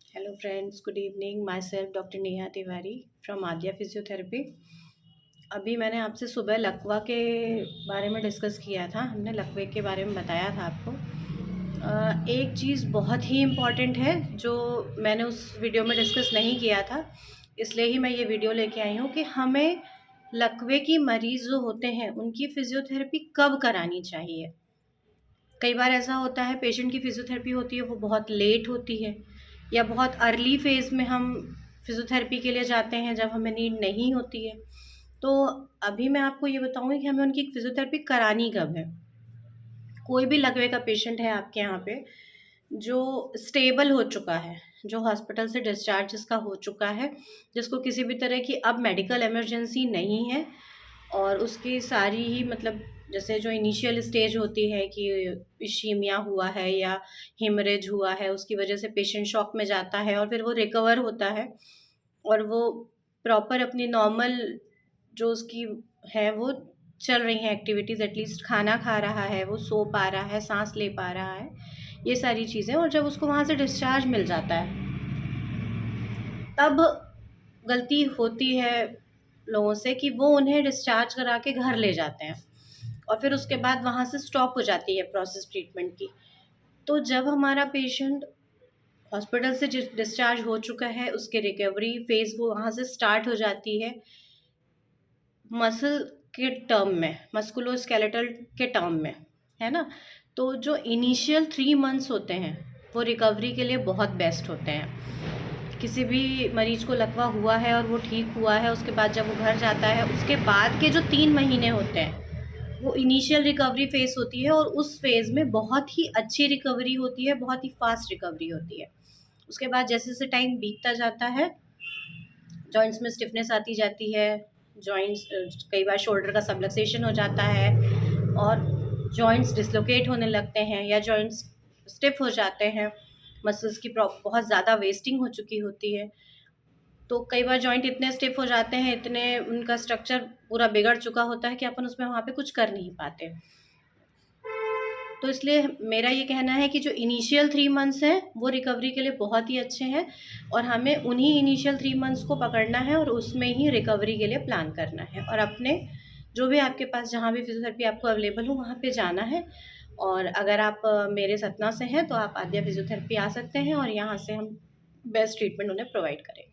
Hello friends, good evening. Myself doctor Neha Tiwari from Aadya physiotherapy. अभी मैंने आपसे सुबह लकवा के बारे में डिस्कस किया था। हमने लकवे के बारे में बताया था आपको। एक चीज़ बहुत ही इम्पॉर्टेंट है जो मैंने उस वीडियो में डिस्कस नहीं किया था, इसलिए ही मैं ये वीडियो लेके आई हूँ कि हमें लकवे की मरीज़ जो होते हैं उनकी फ़िज़ियोथेरेपी कब करानी चाहिए। कई बार ऐसा होता है पेशेंट की फ़िज़ियोथेरेपी होती है वो बहुत लेट होती है, या बहुत अर्ली फेज़ में हम फ़िज़ियोथेरेपी के लिए जाते हैं जब हमें नीड नहीं होती है। तो अभी मैं आपको ये बताऊँगी कि हमें उनकी फ़िज़ियोथेरेपी करानी कब है। कोई भी लकवे का पेशेंट है आपके यहाँ पे जो स्टेबल हो चुका है, जो हॉस्पिटल से डिस्चार्ज जिसका हो चुका है, जिसको किसी भी तरह की अब मेडिकल इमरजेंसी नहीं है, और उसकी सारी ही मतलब जैसे जो इनिशियल स्टेज होती है कि इश्कीमिया हुआ है या हेमरेज हुआ है, उसकी वजह से पेशेंट शॉक में जाता है और फिर वो रिकवर होता है और वो प्रॉपर अपनी नॉर्मल जो उसकी है वो चल रही हैं एक्टिविटीज़, एटलीस्ट खाना खा रहा है, वो सो पा रहा है, सांस ले पा रहा है, ये सारी चीज़ें। और जब उसको वहाँ से डिस्चार्ज मिल जाता है तब गलती होती है लोगों से कि वो उन्हें डिस्चार्ज करा के घर ले जाते हैं और फिर उसके बाद वहाँ से स्टॉप हो जाती है प्रोसेस ट्रीटमेंट की। तो जब हमारा पेशेंट हॉस्पिटल से डिस्चार्ज हो चुका है, उसके रिकवरी फेज़ वो वहाँ से स्टार्ट हो जाती है मसल के टर्म में, मस्कुलोस्केलेटल के टर्म में, है ना? तो जो इनिशियल 3 मंथ्स होते हैं वो रिकवरी के लिए बहुत बेस्ट होते हैं। किसी भी मरीज को लकवा हुआ है और वो ठीक हुआ है, उसके बाद जब वो घर जाता है उसके बाद के जो 3 महीने होते हैं वो इनिशियल रिकवरी फेज़ होती है, और उस फेज़ में बहुत ही अच्छी रिकवरी होती है, बहुत ही फास्ट रिकवरी होती है। उसके बाद जैसे-जैसे टाइम बीतता जाता है, जॉइंट्स में स्टिफनेस आती जाती है, जॉइंट्स कई बार शोल्डर का सबलक्सेशन हो जाता है और जॉइंट्स डिसलोकेट होने लगते हैं या जॉइंट्स स्टिफ हो जाते हैं, मसल्स की बहुत ज़्यादा वेस्टिंग हो चुकी होती है। तो कई बार जॉइंट इतने स्टिफ हो जाते हैं, इतने उनका स्ट्रक्चर पूरा बिगड़ चुका होता है कि अपन उसमें वहाँ पे कुछ कर नहीं पाते। तो इसलिए मेरा ये कहना है कि जो इनिशियल 3 मंथ्स हैं वो रिकवरी के लिए बहुत ही अच्छे हैं, और हमें उन्हीं इनिशियल 3 मंथ्स को पकड़ना है और उसमें ही रिकवरी के लिए प्लान करना है, और अपने जो भी आपके पास जहाँ भी फिजियोथेरेपी आपको अवेलेबल हो वहाँ पे जाना है। और अगर आप मेरे सतना से हैं तो आप आद्या फिजियोथेरेपी आ सकते हैं और यहाँ से हम बेस्ट ट्रीटमेंट उन्हें प्रोवाइड करेंगे।